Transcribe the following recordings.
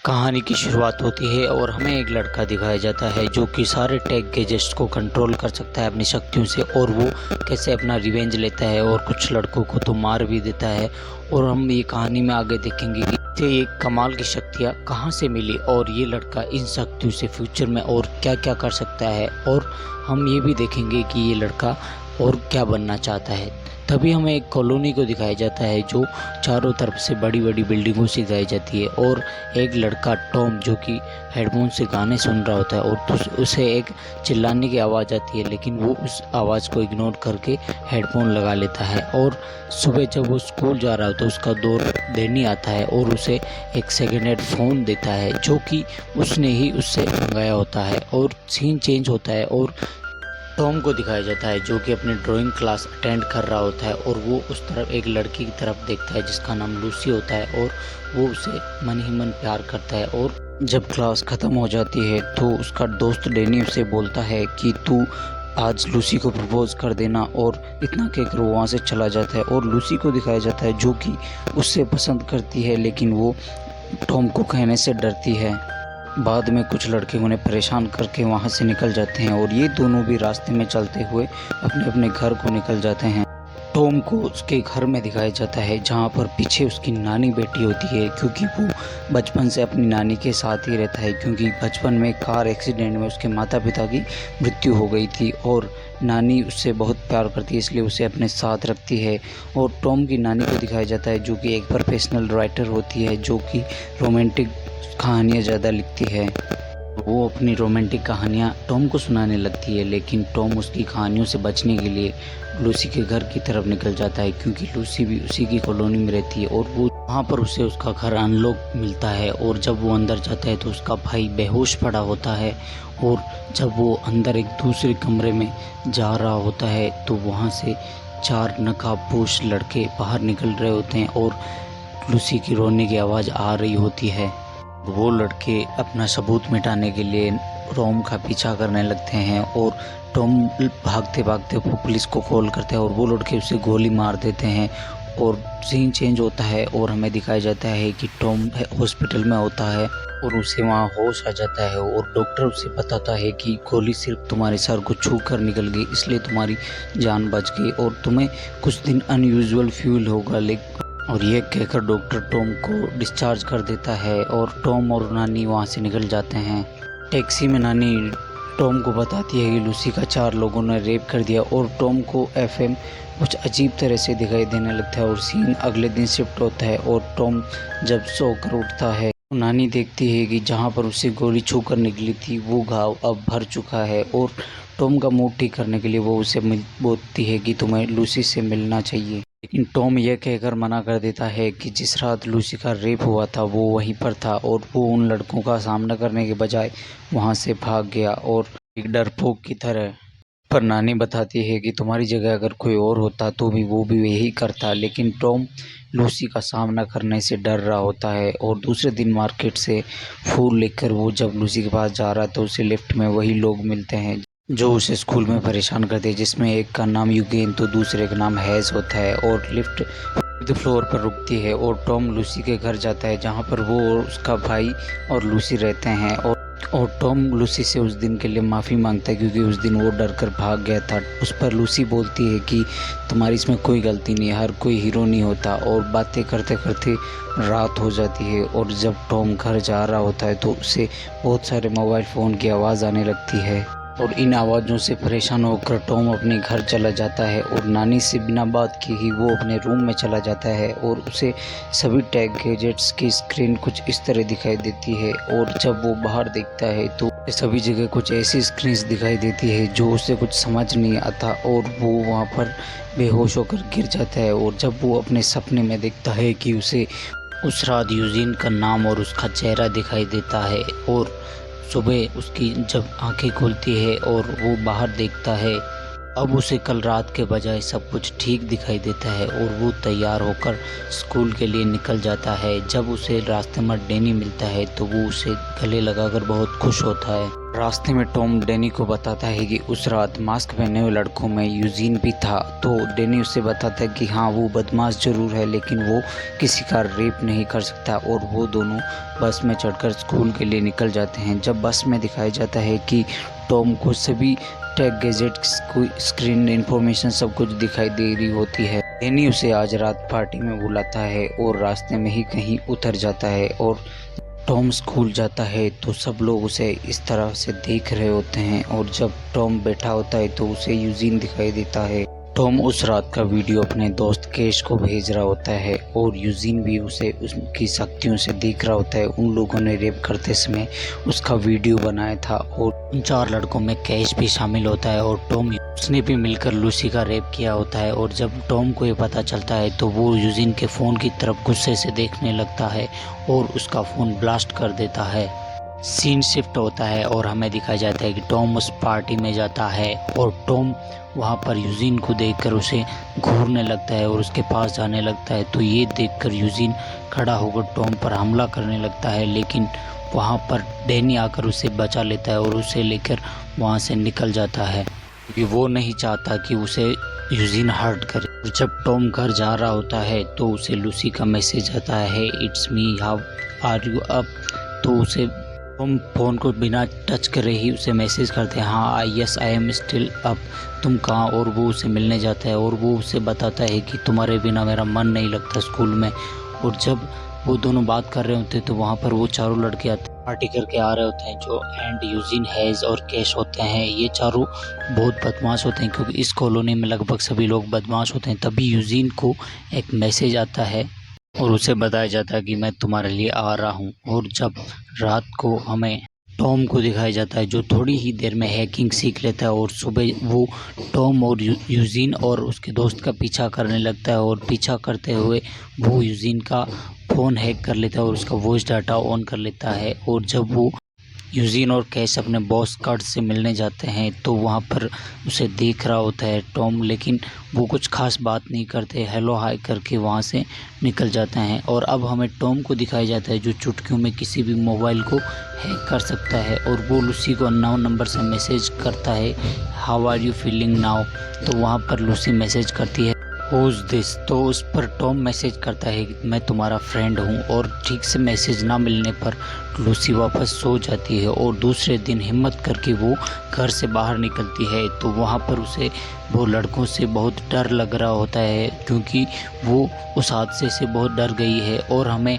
कहानी की शुरुआत होती है और हमें एक लड़का दिखाया जाता है जो कि सारे टेक गैजेट्स को कंट्रोल कर सकता है अपनी शक्तियों से, और वो कैसे अपना रिवेंज लेता है और कुछ लड़कों को तो मार भी देता है। और हम ये कहानी में आगे देखेंगे कि इसे ये कमाल की शक्तियाँ कहाँ से मिली और ये लड़का इन शक्तियों से फ्यूचर में और क्या क्या कर सकता है, और हम ये भी देखेंगे कि ये लड़का और क्या बनना चाहता है। तभी हमें एक कॉलोनी को दिखाया जाता है जो चारों तरफ से बड़ी बड़ी बिल्डिंगों से दिखाई जाती है, और एक लड़का टॉम जो कि हेडफोन से गाने सुन रहा होता है और उसे एक चिल्लाने की आवाज़ आती है, लेकिन वो उस आवाज़ को इग्नोर करके हेडफोन लगा लेता है। और सुबह जब वो स्कूल जा रहा होता है उसका दौर देनी आता है और उसे एक सेकेंड हैंड फ़ोन देता है जो कि उसने ही उससे मंगाया होता है। और सीन चेंज होता है और टॉम को दिखाया जाता है जो कि अपनी ड्राइंग क्लास अटेंड कर रहा होता है, और वो उस तरफ एक लड़की की तरफ देखता है जिसका नाम लूसी होता है, और वो उसे मन ही मन प्यार करता है। और जब क्लास ख़त्म हो जाती है तो उसका दोस्त डैनी उसे बोलता है कि तू आज लूसी को प्रपोज कर देना, और इतना कहकर वो वहाँ से चला जाता है। और लूसी को दिखाया जाता है जो कि उससे पसंद करती है, लेकिन वो टॉम को कहने से डरती है। बाद में कुछ लड़के उन्हें परेशान करके वहाँ से निकल जाते हैं और ये दोनों भी रास्ते में चलते हुए अपने अपने घर को निकल जाते हैं। टॉम को उसके घर में दिखाया जाता है जहाँ पर पीछे उसकी नानी बैठी होती है, क्योंकि वो बचपन से अपनी नानी के साथ ही रहता है, क्योंकि बचपन में कार एक्सीडेंट में उसके माता पिता की मृत्यु हो गई थी और नानी उससे बहुत प्यार करती है, इसलिए उसे अपने साथ रखती है। और टॉम की नानी को दिखाया जाता है जो कि एक प्रोफेशनल राइटर होती है जो कि रोमांटिक कहानियाँ ज़्यादा लिखती है। वो अपनी रोमांटिक कहानियाँ टॉम को सुनाने लगती है, लेकिन टॉम उसकी कहानियों से बचने के लिए लूसी के घर की तरफ निकल जाता है, क्योंकि लूसी भी उसी की कॉलोनी में रहती है। और वो वहाँ पर उसे उसका घर अनलॉक मिलता है, और जब वो अंदर जाता है तो उसका भाई बेहोश पड़ा होता है। और जब वो अंदर एक दूसरे कमरे में जा रहा होता है तो वहाँ से 4 नकाबपोश लड़के बाहर निकल रहे होते हैं और लूसी की रोने की आवाज़ आ रही होती है। वो लड़के अपना सबूत मिटाने के लिए टॉम का पीछा करने लगते हैं, और टॉम भागते भागते वो पुलिस को कॉल करता है और वो लड़के उसे गोली मार देते हैं। और सीन चेंज होता है और हमें दिखाया जाता है कि टॉम हॉस्पिटल में होता है और उसे वहाँ होश आ जाता है, और डॉक्टर उसे बताता है कि गोली सिर्फ तुम्हारे सर को छू कर निकल गई, इसलिए तुम्हारी जान बच गई और तुम्हें कुछ दिन अनयूजुअल फील होगा। लेकिन और ये कहकर डॉक्टर टॉम को डिस्चार्ज कर देता है और टॉम और नानी वहाँ से निकल जाते हैं। टैक्सी में नानी टॉम को बताती है कि लूसी का 4 लोगों ने रेप कर दिया, और टॉम को एफएम कुछ अजीब तरह से दिखाई देने लगता है। और सीन अगले दिन शिफ्ट होता है और टॉम जब सोकर उठता है तो नानी देखती है कि जहाँ पर उसे गोली छू कर निकली थी वो घाव अब भर चुका है, और टॉम का मूड ठीक करने के लिए वो उसे बोलती है कि तुम्हें लूसी से मिलना चाहिए। लेकिन टॉम यह कहकर मना कर देता है कि जिस रात लूसी का रेप हुआ था वो वहीं पर था, और वो उन लड़कों का सामना करने के बजाय वहां से भाग गया और एक डरपोक की तरह। पर नानी बताती है कि तुम्हारी जगह अगर कोई और होता तो भी वो भी यही करता। लेकिन टॉम लूसी का सामना करने से डर रहा होता है, और दूसरे दिन मार्केट से फूल लेकर वो जब लूसी के पास जा रहा है तो उसे लिफ्ट में वही लोग मिलते हैं जो उसे स्कूल में परेशान करते हैं, जिसमें एक का नाम यूगेन तो दूसरे का नाम हैज़ होता है। और लिफ्ट 5th फ्लोर पर रुकती है और टॉम लूसी के घर जाता है जहां पर वो और उसका भाई और लूसी रहते हैं। और टॉम लूसी से उस दिन के लिए माफ़ी मांगता है क्योंकि उस दिन वो डर कर भाग गया था। उस पर लूसी बोलती है कि तुम्हारी इसमें कोई गलती नहीं है, हर कोई हीरो नहीं होता। और बातें करते करते रात हो जाती है, और जब टॉम घर जा रहा होता है तो उसे बहुत सारे मोबाइल फ़ोन की आवाज़ आने लगती है, और इन आवाज़ों से परेशान होकर टॉम अपने घर चला जाता है। और नानी से बिना बात किए ही वो अपने रूम में चला जाता है, और उसे सभी टेक गैजेट्स की स्क्रीन कुछ इस तरह दिखाई देती है। और जब वो बाहर देखता है तो सभी जगह कुछ ऐसी स्क्रीन्स दिखाई देती है जो उसे कुछ समझ नहीं आता, और वो वहाँ पर बेहोश होकर गिर जाता है। और जब वो अपने सपने में देखता है कि उसे उस रात यूजीन का नाम और उसका चेहरा दिखाई देता है, और सुबह उसकी जब आंखें खुलती है और वो बाहर देखता है, अब उसे कल रात के बजाय सब कुछ ठीक दिखाई देता है, और वो तैयार होकर स्कूल के लिए निकल जाता है। जब उसे रास्ते में डैनी मिलता है तो वो उसे गले लगाकर बहुत खुश होता है। रास्ते में टॉम डैनी को बताता है कि उस रात मास्क पहने हुए लड़कों में यूजीन भी था। तो डैनी उससे बताता है कि हाँ, वो बदमाश ज़रूर है लेकिन वो किसी का रेप नहीं कर सकता। और वो दोनों बस में चढ़कर स्कूल के लिए निकल जाते हैं। जब बस में दिखाया जाता है कि टॉम को सभी टेक गैजेट्स को स्क्रीन इन्फॉर्मेशन सब कुछ दिखाई दे रही होती है। डैनी उसे आज रात पार्टी में बुलाता है और रास्ते में ही कहीं उतर जाता है। और टॉम स्कूल जाता है तो सब लोग उसे इस तरह से देख रहे होते हैं। और जब टॉम बैठा होता है तो उसे यूजीन दिखाई देता है। टॉम उस रात का वीडियो अपने दोस्त केश को भेज रहा होता है और यूजीन भी उसे उसकी शक्तियों से देख रहा होता है। उन लोगों ने रेप करते समय उसका वीडियो बनाया था और उन 4 लड़कों में केश भी शामिल होता है। और टॉम उसने भी मिलकर लूसी का रेप किया होता है। और जब टॉम को ये पता चलता है तो वो यूजीन के फ़ोन की तरफ गुस्से से देखने लगता है और उसका फ़ोन ब्लास्ट कर देता है। सीन शिफ्ट होता है और हमें दिखाया जाता है कि टॉम उस पार्टी में जाता है और टॉम वहाँ पर यूजीन को देखकर उसे घूरने लगता है और उसके पास जाने लगता है। तो ये देखकर यूजीन खड़ा होकर टॉम पर हमला करने लगता है, लेकिन वहाँ पर डैनी आकर उसे बचा लेता है और उसे लेकर वहाँ से निकल जाता है क्योंकि वो नहीं चाहता कि उसे यूजीन हर्ट करे। और जब टॉम घर जा रहा होता है तो उसे लूसी का मैसेज आता है, it's me, how are you up. तो उसे टॉम फ़ोन को बिना टच करे ही उसे मैसेज करते हैं, हाँ yes I am still up, तुम कहाँ। और वो उसे मिलने जाता है और वो उसे बताता है कि तुम्हारे बिना मेरा मन नहीं लगता स्कूल में। और जब वो दोनों बात कर रहे होते हैं तो वहाँ पर वो चारों लड़के आते पार्टी करके आ रहे होते हैं जो एंड यूजीन, हैज़ और कैश होते हैं। ये चारों बहुत बदमाश होते हैं क्योंकि इस कॉलोनी में लगभग सभी लोग बदमाश होते हैं। तभी यूजीन को एक मैसेज आता है और उसे बताया जाता है कि मैं तुम्हारे लिए आ रहा हूँ। और जब रात को हमें टॉम को दिखाया जाता है जो थोड़ी ही देर में हैकिंग सीख लेता है और सुबह वो टॉम और यूजीन और उसके दोस्त का पीछा करने लगता है। और पीछा करते हुए वो यूजीन का फ़ोन हैक कर लेता है और उसका वॉइस डाटा ऑन कर लेता है। और जब वो यूजीन और कैश अपने बॉस कर्ट से मिलने जाते हैं तो वहाँ पर उसे देख रहा होता है टॉम, लेकिन वो कुछ खास बात नहीं करते, हेलो हाय करके वहाँ से निकल जाते हैं। और अब हमें टॉम को दिखाया जाता है जो चुटकियों में किसी भी मोबाइल को हैक कर सकता है। और वो लूसी को अननोन नंबर से मैसेज करता है, how are you feeling now. तो वहाँ पर लूसी मैसेज करती है, हुज दिस। तो उस पर टॉम मैसेज करता है कि मैं तुम्हारा फ्रेंड हूँ। और ठीक से मैसेज ना मिलने पर लूसी वापस सो जाती है और दूसरे दिन हिम्मत करके वो घर से बाहर निकलती है। तो वहाँ पर उसे वो लड़कों से बहुत डर लग रहा होता है क्योंकि वो उस हादसे से बहुत डर गई है। और हमें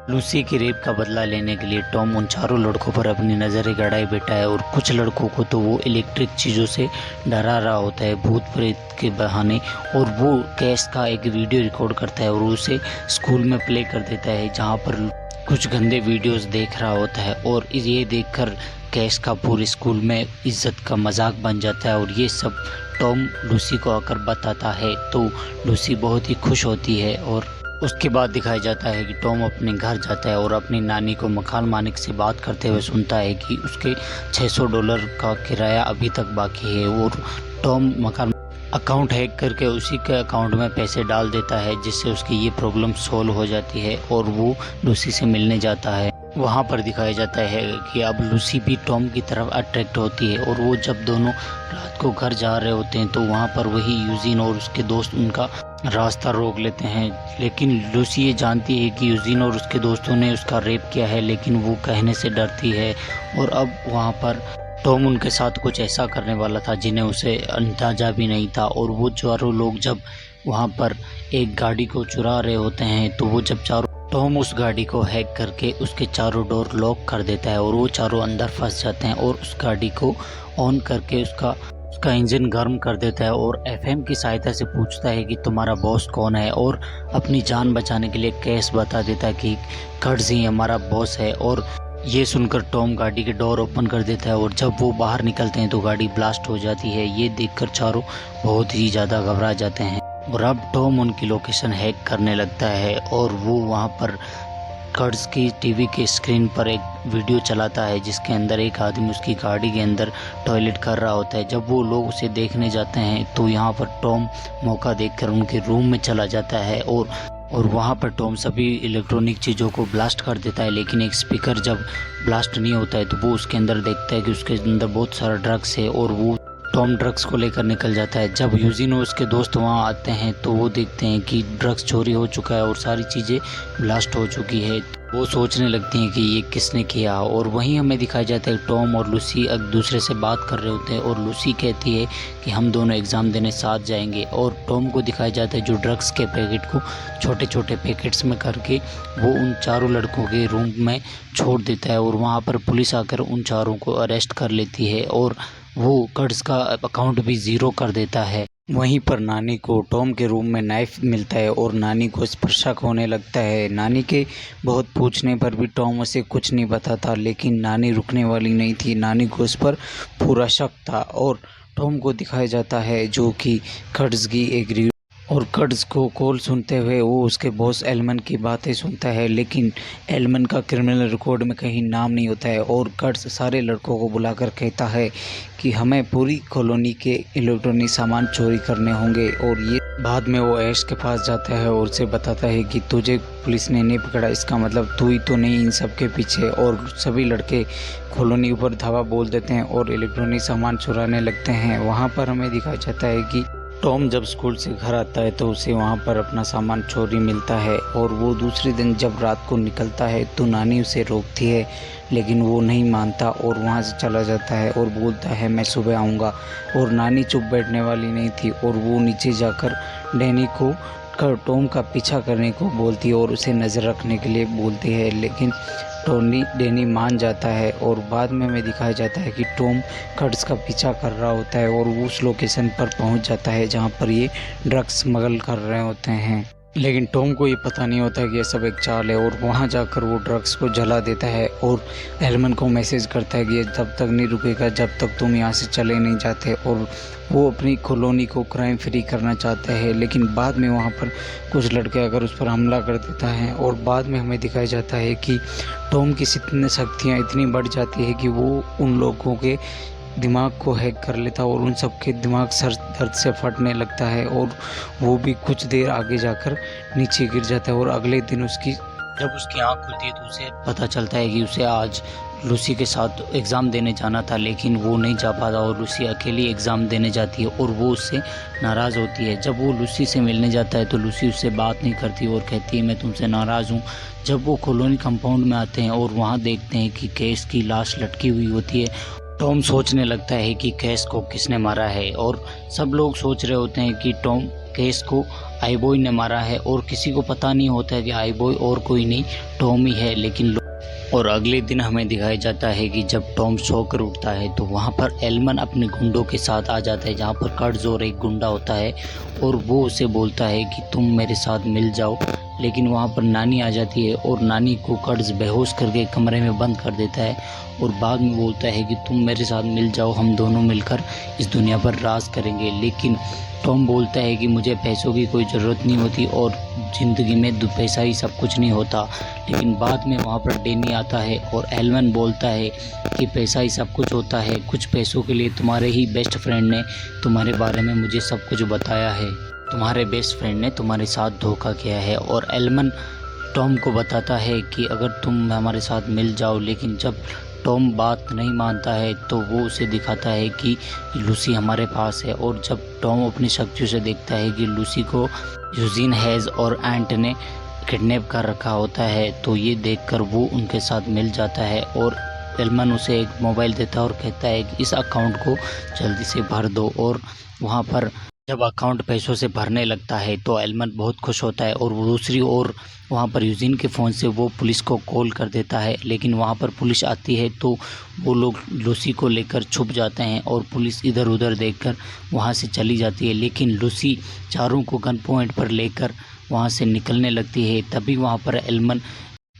लूसी के रेप का बदला लेने के लिए टॉम उन चारों लड़कों पर अपनी नज़रें गड़ाए बैठा है। और कुछ लड़कों को तो वो इलेक्ट्रिक चीज़ों से डरा रहा होता है भूत प्रेत के बहाने। और वो कैश का एक वीडियो रिकॉर्ड करता है और उसे स्कूल में प्ले कर देता है जहाँ पर कुछ गंदे वीडियोस देख रहा होता है। और ये देखकर कैश का पूरे स्कूल में इज्जत का मजाक बन जाता है। और ये सब टॉम लूसी को आकर बताता है तो लूसी बहुत ही खुश होती है। और उसके बाद दिखाया जाता है कि टॉम अपने घर जाता है और अपनी नानी को मकान मालिक से बात करते हुए सुनता है कि उसके $600 का किराया अभी तक बाकी है। और टॉम मकान अकाउंट हैक करके उसी के अकाउंट में पैसे डाल देता है जिससे उसकी ये प्रॉब्लम सॉल्व हो जाती है और वो लूसी से मिलने जाता है। वहाँ पर दिखाया जाता है कि अब लूसी भी टॉम की तरफ अट्रैक्ट होती है। और वो जब दोनों रात को घर जा रहे होते हैं तो वहाँ पर वही यूजीन और उसके दोस्त उनका रास्ता रोक लेते हैं। लेकिन लूसी ये जानती है कि यूजीन और उसके दोस्तों ने उसका रेप किया है, लेकिन वो कहने से डरती है। और अब वहाँ पर टॉम उनके साथ कुछ ऐसा करने वाला था जिन्हें उसे अंदाजा भी नहीं था। और वो चारों लोग जब वहाँ पर एक गाड़ी को चुरा रहे होते हैं तो वो जब टॉम उस गाड़ी को हैक करके उसके चारों डोर लॉक कर देता है और वो चारों अंदर फंस जाते हैं। और उस गाड़ी को ऑन करके उसका इंजन गर्म कर देता है और एफएम की सहायता से पूछता है कि तुम्हारा बॉस कौन है। और अपनी जान बचाने के लिए कैश बता देता है कि कर्ज ही हमारा बॉस है। और ये सुनकर टॉम गाड़ी के डोर ओपन कर देता है और जब वो बाहर निकलते हैं तो गाड़ी ब्लास्ट हो जाती है। ये देखकर चारों बहुत ही ज़्यादा घबरा जाते हैं। और अब टॉम उनकी लोकेशन हैक करने लगता है और वो वहाँ पर कर्ज की टीवी के स्क्रीन पर एक वीडियो चलाता है जिसके अंदर एक आदमी उसकी गाड़ी के अंदर टॉयलेट कर रहा होता है। जब वो लोग उसे देखने जाते हैं तो यहाँ पर टॉम मौका देखकर उनके रूम में चला जाता है और और वहाँ पर टॉम सभी इलेक्ट्रॉनिक चीज़ों को ब्लास्ट कर देता है, लेकिन एक स्पीकर जब ब्लास्ट नहीं होता है तो वो उसके अंदर देखता है कि उसके अंदर बहुत सारा ड्रग्स है और वो टॉम ड्रग्स को लेकर निकल जाता है। जब यूजिन और उसके दोस्त वहाँ आते हैं तो वो देखते हैं कि ड्रग्स चोरी हो चुका है और सारी चीज़ें ब्लास्ट हो चुकी है। वो सोचने लगती हैं कि ये किसने किया, और वहीं हमें दिखाया जाता है टॉम और लूसी एक दूसरे से बात कर रहे होते हैं और लूसी कहती है कि हम दोनों एग्ज़ाम देने साथ जाएंगे, और टॉम को दिखाया जाता है जो ड्रग्स के पैकेट को छोटे छोटे पैकेट्स में करके वो उन चारों लड़कों के रूम में छोड़ देता है, और वहाँ पर पुलिस आकर उन चारों को अरेस्ट कर लेती है और वो कर्ज का अकाउंट भी ज़ीरो कर देता है। वहीं पर नानी को टॉम के रूम में नाइफ मिलता है और नानी को इस पर शक होने लगता है। नानी के बहुत पूछने पर भी टॉम उसे कुछ नहीं बताता, लेकिन नानी रुकने वाली नहीं थी। नानी को इस पर पूरा शक था और टॉम को दिखाया जाता है जो कि कर्ज की एक और कर्ज को कॉल सुनते हुए वो उसके बॉस एलमन की बातें सुनता है, लेकिन एलमन का क्रिमिनल रिकॉर्ड में कहीं नाम नहीं होता है। और कर्ज सारे लड़कों को बुलाकर कहता है कि हमें पूरी कॉलोनी के इलेक्ट्रॉनिक सामान चोरी करने होंगे, और ये बाद में वो ऐश के पास जाता है और उसे बताता है कि तुझे पुलिस ने नहीं पकड़ा, इसका मतलब तू ही तो नहीं इन सब के पीछे। और सभी लड़के कॉलोनी ऊपर धावा बोल देते हैं और इलेक्ट्रॉनिक सामान चुराने लगते हैं। वहाँ पर हमें दिखाया जाता है कि टॉम जब स्कूल से घर आता है तो उसे वहाँ पर अपना सामान चोरी मिलता है, और वो दूसरे दिन जब रात को निकलता है तो नानी उसे रोकती है, लेकिन वो नहीं मानता और वहाँ से चला जाता है और बोलता है मैं सुबह आऊँगा। और नानी चुप बैठने वाली नहीं थी और वो नीचे जाकर डैनी को टॉम का पीछा करने को बोलती है और उसे नज़र रखने के लिए बोलती है, लेकिन डैनी मान जाता है। और बाद में हमें दिखाया जाता है कि टॉम कर्ज का पीछा कर रहा होता है और वो उस लोकेशन पर पहुंच जाता है जहां पर ये ड्रग्स स्मगल कर रहे होते हैं, लेकिन टॉम को ये पता नहीं होता कि ये सब एक चाल है। और वहाँ जाकर वो ड्रग्स को जला देता है और एलमन को मैसेज करता है कि ये जब तक नहीं रुकेगा जब तक तुम यहाँ से चले नहीं जाते, और वो अपनी कॉलोनी को क्राइम फ्री करना चाहता है। लेकिन बाद में वहाँ पर कुछ लड़के अगर उस पर हमला कर देता है, और बाद में हमें दिखाया जाता है कि टॉम की शक्तियाँ इतनी बढ़ जाती है कि वो उन लोगों के दिमाग को हैक कर लेता है और उन सब के दिमाग सर दर्द से फटने लगता है, और वो भी कुछ देर आगे जाकर नीचे गिर जाता है। और अगले दिन जब उसकी आँख खुलती है तो उसे पता चलता है कि उसे आज लूसी के साथ एग्ज़ाम देने जाना था, लेकिन वो नहीं जा पाता और लूसी अकेली एग्ज़ाम देने जाती है और वो उससे नाराज़ होती है। जब वो लूसी से मिलने जाता है तो लूसी उससे बात नहीं करती और कहती है मैं तुमसे नाराज़ हूँ। जब वो कॉलोनी कंपाउंड में आते हैं और वहाँ देखते हैं कि केस की लाश लटकी हुई होती है, टॉम सोचने लगता है कि केस को किसने मारा है, और सब लोग सोच रहे होते हैं कि टॉम केस को आई बॉय ने मारा है, और किसी को पता नहीं होता है कि आई बॉय और कोई नहीं टॉम ही है। लेकिन और अगले दिन हमें दिखाया जाता है कि जब टॉम सोकर उठता है तो वहाँ पर एलमन अपने गुंडों के साथ आ जाता है, जहाँ पर कर्ज और एक गुंडा होता है और वो उसे बोलता है कि तुम मेरे साथ मिल जाओ। लेकिन वहाँ पर नानी आ जाती है और नानी को कर्ज बेहोश करके कमरे में बंद कर देता है और बाद में बोलता है कि तुम मेरे साथ मिल जाओ, हम दोनों मिलकर इस दुनिया पर राज करेंगे। लेकिन टॉम बोलता है कि मुझे पैसों की कोई ज़रूरत नहीं होती और ज़िंदगी में पैसा ही सब कुछ नहीं होता। लेकिन बाद में वहाँ पर डैनी आता है और एलमन बोलता है कि पैसा ही सब कुछ होता है, कुछ पैसों के लिए तुम्हारे ही बेस्ट फ्रेंड ने तुम्हारे बारे में मुझे सब कुछ बताया है, तुम्हारे बेस्ट फ्रेंड ने तुम्हारे साथ धोखा किया है। और एलमन टॉम को बताता है कि अगर तुम हमारे साथ मिल जाओ, लेकिन जब टॉम बात नहीं मानता है तो वो उसे दिखाता है कि लूसी हमारे पास है। और जब टॉम अपनी शक्तियों से देखता है कि लूसी को यूजिन हैज़ और एंट ने किडनैप कर रखा होता है तो ये देखकर वो उनके साथ मिल जाता है, और एलमन उसे एक मोबाइल देता है और कहता है कि इस अकाउंट को जल्दी से भर दो। और वहाँ पर जब अकाउंट पैसों से भरने लगता है तो एलमन बहुत खुश होता है, और वो दूसरी ओर वहाँ पर यूजिन के फ़ोन से वो पुलिस को कॉल कर देता है। लेकिन वहाँ पर पुलिस आती है तो वो लोग लूसी को लेकर छुप जाते हैं और पुलिस इधर उधर देखकर वहाँ से चली जाती है। लेकिन लूसी चारों को गन पॉइंट पर लेकर वहाँ से निकलने लगती है। तभी वहाँ पर एलमन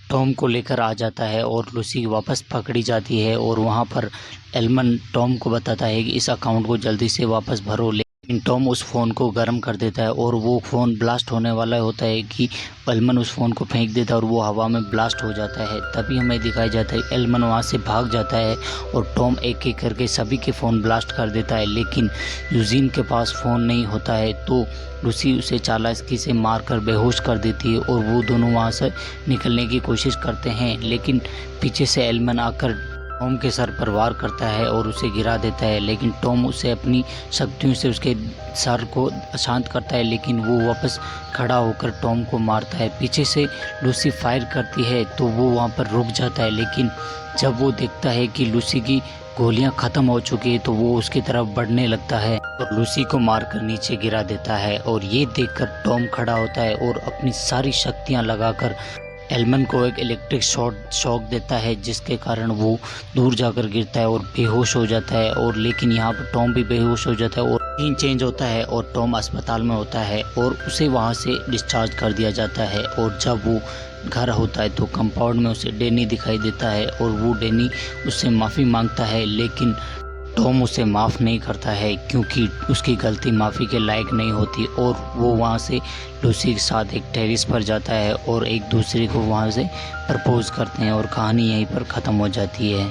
टॉम को लेकर आ जाता है और लूसी वापस पकड़ी जाती है, और वहाँ पर एलमन टॉम को बताता है कि इस अकाउंट को जल्दी से वापस भरो। टॉम उस फ़ोन को गर्म कर देता है और वो फ़ोन ब्लास्ट होने वाला होता है कि एल्मन उस फ़ोन को फेंक देता है और वो हवा में ब्लास्ट हो जाता है। तभी हमें दिखाया जाता है एल्मन वहाँ से भाग जाता है और टॉम एक एक करके सभी के फ़ोन ब्लास्ट कर देता है, लेकिन यूजीन के पास फ़ोन नहीं होता है। तो लूसी उसे चालाकी से मारकर बेहोश कर देती है और वो दोनों वहाँ से निकलने की कोशिश करते हैं, लेकिन पीछे से एल्मन आकर टॉम के सर पर वार करता है और उसे गिरा देता है, लेकिन टॉम उसे अपनी शक्तियों से उसके सर को शांत करता है, लेकिन वो वापस खड़ा होकर टॉम को मारता है। पीछे से लूसी फायर करती है तो वो वहाँ पर रुक जाता है, लेकिन जब वो देखता है कि लूसी की गोलियां ख़त्म हो चुकी है तो वो उसकी तरफ बढ़ने लगता है और लूसी को मारकर नीचे गिरा देता है। और ये देखकर टॉम खड़ा होता है और अपनी सारी शक्तियाँ लगाकर एल्मन को एक इलेक्ट्रिक शॉक देता है, जिसके कारण वो दूर जाकर गिरता है और बेहोश हो जाता है। और लेकिन यहाँ पर टॉम भी बेहोश हो जाता है और सीन चेंज होता है और टॉम अस्पताल में होता है और उसे वहाँ से डिस्चार्ज कर दिया जाता है। और जब वो घर होता है तो कंपाउंड में उसे डैनी दिखाई देता है और वो डैनी उससे माफ़ी मांगता है, लेकिन टॉम उसे माफ़ नहीं करता है क्योंकि उसकी गलती माफ़ी के लायक नहीं होती। और वो वहाँ से लूसी के साथ एक टेरिस पर जाता है और एक दूसरे को वहाँ से प्रपोज करते हैं और कहानी यहीं पर ख़त्म हो जाती है।